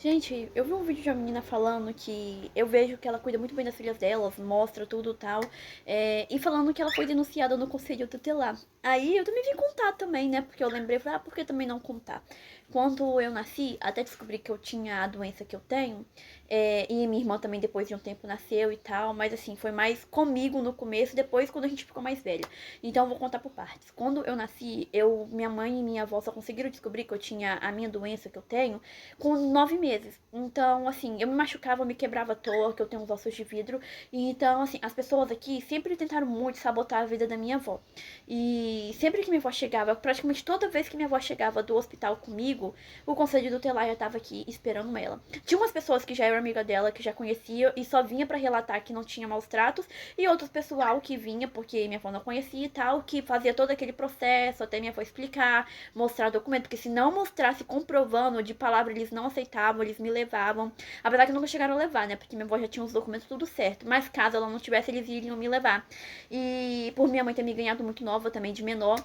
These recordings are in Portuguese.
Gente, eu vi um vídeo de uma menina falando que eu vejo que ela cuida muito bem das filhas dela, mostra tudo e tal, e falando que ela foi denunciada no conselho tutelar. Aí eu também vim contar também, né? Porque eu lembrei, falei, por que também não contar? Quando eu nasci, até descobri que eu tinha a doença que eu tenho, e minha irmã também depois de um tempo nasceu e tal, mas assim, foi mais comigo no começo, depois quando a gente ficou mais velha. Então eu vou contar por partes. Quando eu nasci, minha mãe e minha avó só conseguiram descobrir que eu tinha a minha doença que eu tenho com 9 meses. Então, assim, eu me machucava, eu me quebrava à toa, que eu tenho uns ossos de vidro. E então, assim, as pessoas aqui sempre tentaram muito sabotar a vida da minha avó. E sempre que minha avó chegava, praticamente toda vez que minha avó chegava do hospital comigo, o conselho tutelar já tava aqui esperando ela. Tinha umas pessoas que já eram amiga dela, que já conhecia e só vinha para relatar que não tinha maus tratos, e outros pessoal que vinha porque minha avó não conhecia e tal, que fazia todo aquele processo até minha avó explicar, mostrar documento, porque se não mostrasse comprovando de palavra eles não aceitavam, eles me levavam. Apesar que nunca chegaram a levar, né? Porque minha avó já tinha os documentos tudo certo. Mas caso ela não tivesse, eles iriam me levar. E por minha mãe ter me ganhado muito nova também, de menor.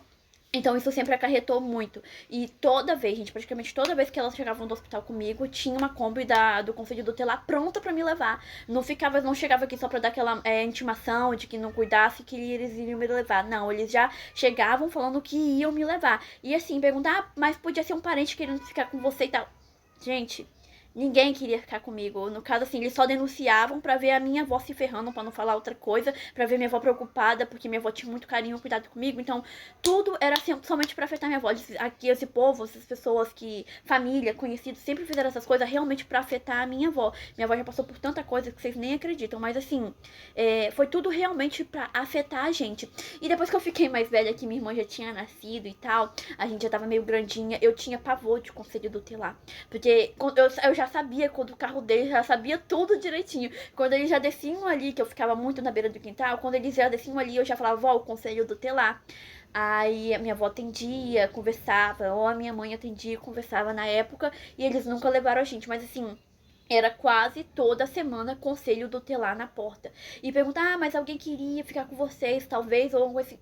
Então isso sempre acarretou muito. E toda vez, gente, praticamente toda vez que elas chegavam do hospital comigo, tinha uma Kombi do Conselho Tutelar pronta pra me levar. Não chegava aqui só pra dar aquela intimação de que não cuidasse que eles iriam me levar. Não, eles já chegavam falando que iam me levar. E assim, perguntar, mas podia ser um parente querendo ficar com você e tal. Gente, ninguém queria ficar comigo. No caso, assim, eles só denunciavam pra ver a minha avó se ferrando, pra não falar outra coisa, pra ver minha avó preocupada, porque minha avó tinha muito carinho e cuidado comigo. Então, tudo era assim, somente pra afetar minha avó. Aqui, esse povo, essas pessoas que, família, conhecidos, sempre fizeram essas coisas realmente pra afetar a minha avó. Minha avó já passou por tanta coisa que vocês nem acreditam, mas assim, foi tudo realmente pra afetar a gente. E depois que eu fiquei mais velha, que minha irmã já tinha nascido e tal, a gente já tava meio grandinha, eu tinha pavor de conselho tutelar. Porque eu já sabia quando o carro dele, já sabia tudo direitinho. Quando eles já desciam ali, que eu ficava muito na beira do quintal, quando eles já desciam ali, eu já falava, vó, o conselho tutelar. Aí a minha avó atendia, conversava, ou a minha mãe atendia, conversava na época, e eles nunca levaram a gente, mas assim, era quase toda semana conselho tutelar na porta. E perguntar, mas alguém queria ficar com vocês, talvez, ou algo assim.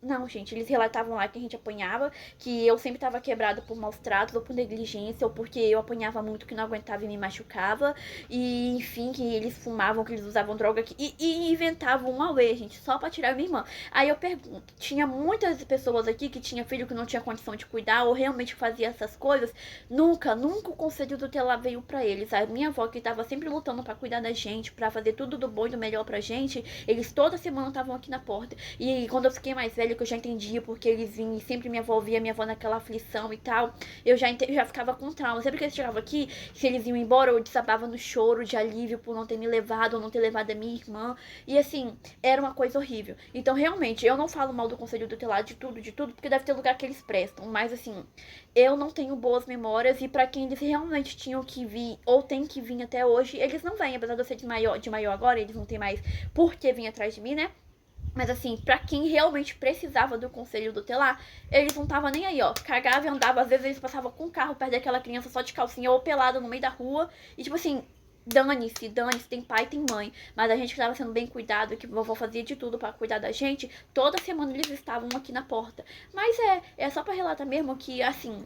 Não, gente, eles relatavam lá que a gente apanhava, que eu sempre tava quebrada por maus tratos, ou por negligência, ou porque eu apanhava muito que não aguentava e me machucava. E, enfim, que eles fumavam, que eles usavam droga e inventavam um auê, gente, só pra tirar minha irmã. Aí eu pergunto, tinha muitas pessoas aqui que tinha filho que não tinha condição de cuidar, ou realmente fazia essas coisas. Nunca o conselho tutelar veio pra eles. A minha avó, que tava sempre lutando pra cuidar da gente, pra fazer tudo do bom e do melhor pra gente, eles toda semana estavam aqui na porta. E quando eu fiquei mais velha, que eu já entendia porque eles vinham e sempre minha avó via minha avó naquela aflição e tal, já ficava com trauma. Sempre que eles chegavam aqui, se eles iam embora, eu desabava no choro de alívio por não ter me levado ou não ter levado a minha irmã. E assim, era uma coisa horrível. Então, realmente, eu não falo mal do conselho tutelar de tudo, porque deve ter lugar que eles prestam. Mas assim, eu não tenho boas memórias e para quem eles realmente tinham que vir ou tem que vir até hoje, eles não vêm. Apesar de eu ser de maior agora, eles não têm mais por que vir atrás de mim, né? Mas assim, pra quem realmente precisava do conselho tutelar, eles não estavam nem aí, ó. Cagava e andava, às vezes eles passavam com o carro perto daquela criança só de calcinha ou pelada no meio da rua. E tipo assim, dane-se, tem pai, tem mãe. Mas a gente que tava sendo bem cuidado, que a vovó fazia de tudo pra cuidar da gente, toda semana eles estavam aqui na porta. Mas é só pra relatar mesmo que, assim,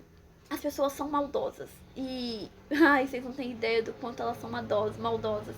as pessoas são maldosas. E. Ai, vocês não têm ideia do quanto elas são maldosas.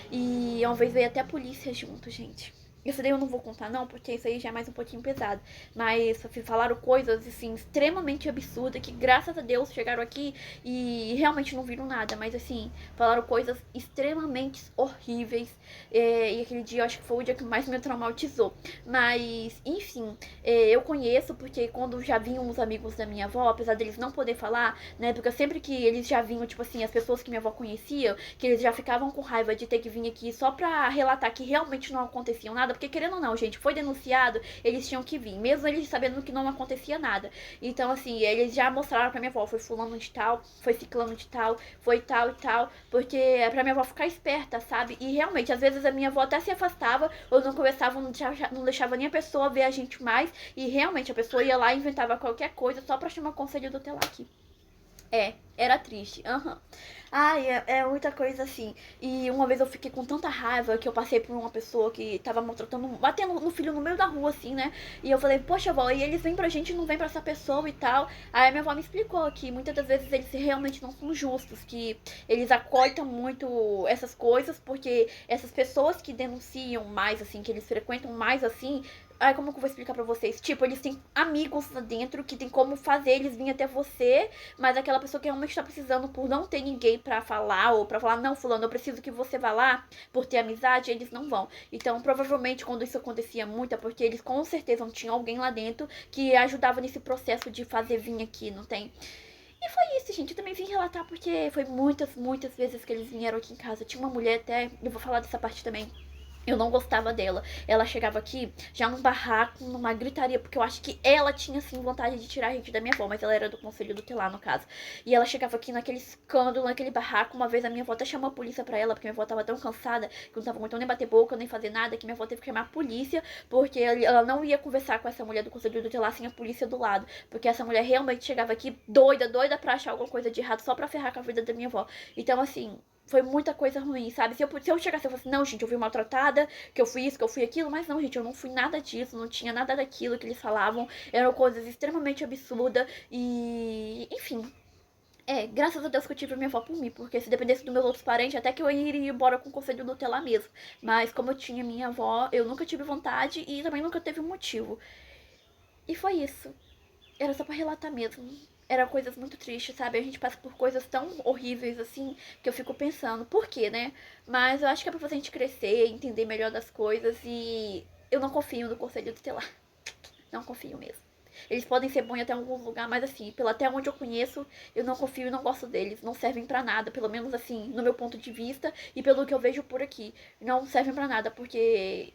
E uma vez veio até a polícia junto, gente. Isso daí eu não vou contar não, porque isso aí já é mais um pouquinho pesado. Mas falaram coisas, assim, extremamente absurdas, que graças a Deus chegaram aqui e realmente não viram nada. Mas, assim, falaram coisas extremamente horríveis. E aquele dia eu acho que foi o dia que mais me traumatizou. Mas, enfim, eu conheço porque quando já vinham os amigos da minha avó, apesar deles não poder falar, né, porque sempre que eles já vinham, tipo assim, as pessoas que minha avó conhecia, que eles já ficavam com raiva de ter que vir aqui só pra relatar que realmente não acontecia nada, porque querendo ou não, gente, foi denunciado, eles tinham que vir, mesmo eles sabendo que não acontecia nada. Então, assim, eles já mostraram pra minha avó, foi fulano de tal, foi ciclano de tal, foi tal e tal, porque é pra minha avó ficar esperta, sabe? E realmente, às vezes a minha avó até se afastava, ou não conversava, não deixava nem a pessoa ver a gente mais, e realmente a pessoa ia lá e inventava qualquer coisa só pra chamar conselho tutelar aqui. Era triste. Aham. Ai, é muita coisa assim. E uma vez eu fiquei com tanta raiva que eu passei por uma pessoa que tava maltratando, batendo no filho no meio da rua, assim, né? E eu falei, poxa, avó, e eles vêm pra gente e não vêm pra essa pessoa e tal. Aí a minha avó me explicou que muitas das vezes eles realmente não são justos, que eles acortam muito essas coisas, porque essas pessoas que denunciam mais, assim, que eles frequentam mais assim, ai, como que eu vou explicar pra vocês? Tipo, eles têm amigos lá dentro que tem como fazer eles virem até você, mas aquela pessoa que realmente tá precisando por não ter ninguém pra falar, ou pra falar, não, fulano, eu preciso que você vá lá por ter amizade, eles não vão. Então, provavelmente, quando isso acontecia muito, é porque eles com certeza não tinham alguém lá dentro que ajudava nesse processo de fazer vir aqui, não tem? E foi isso, gente. Eu também vim relatar porque foi muitas, muitas vezes que eles vieram aqui em casa. Tinha uma mulher até, eu vou falar dessa parte também. Eu não gostava dela. Ela chegava aqui já num barraco, numa gritaria, porque eu acho que ela tinha sim vontade de tirar a gente da minha avó, mas ela era do conselho tutelar, no caso. E ela chegava aqui naquele escândalo, naquele barraco. Uma vez a minha avó até chamou a polícia pra ela, porque minha avó tava tão cansada que não tava aguentando nem bater boca, nem fazer nada, que minha avó teve que chamar a polícia, porque ela não ia conversar com essa mulher do conselho tutelar sem a polícia do lado. Porque essa mulher realmente chegava aqui doida, doida pra achar alguma coisa de errado só pra ferrar com a vida da minha avó. Então, assim, foi muita coisa ruim, sabe? Se eu chegasse e fosse, não, gente, eu fui maltratada, que eu fui isso, que eu fui aquilo, mas não, gente, eu não fui nada disso, não tinha nada daquilo que eles falavam, eram coisas extremamente absurdas e, enfim. Graças a Deus que eu tive a minha avó por mim, porque se dependesse dos meus outros parentes, até que eu iria embora com o conselho do tutelar mesmo. Mas como eu tinha minha avó, eu nunca tive vontade e também nunca teve um motivo. E foi isso. Era só pra relatar mesmo. Eram coisas muito tristes, sabe? A gente passa por coisas tão horríveis assim que eu fico pensando, por quê, né? Mas eu acho que é pra fazer a gente crescer, entender melhor das coisas e eu não confio no conselho tutelar. Não confio mesmo. Eles podem ser bons até em alguns lugares, mas assim, pelo até onde eu conheço, eu não confio e não gosto deles. Não servem pra nada, pelo menos assim, no meu ponto de vista e pelo que eu vejo por aqui. Não servem pra nada, porque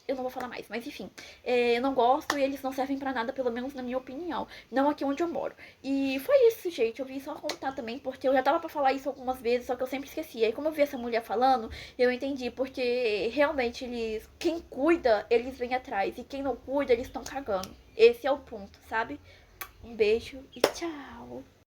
eu não vou falar mais, mas enfim. Eu não gosto e eles não servem pra nada, pelo menos na minha opinião. Não aqui onde eu moro. E foi isso, gente. Eu vim só contar também, porque eu já tava pra falar isso algumas vezes, só que eu sempre esquecia. E como eu vi essa mulher falando, eu entendi, porque realmente eles. Quem cuida, eles vêm atrás. E quem não cuida, eles estão cagando. Esse é o ponto, sabe? Um beijo e tchau.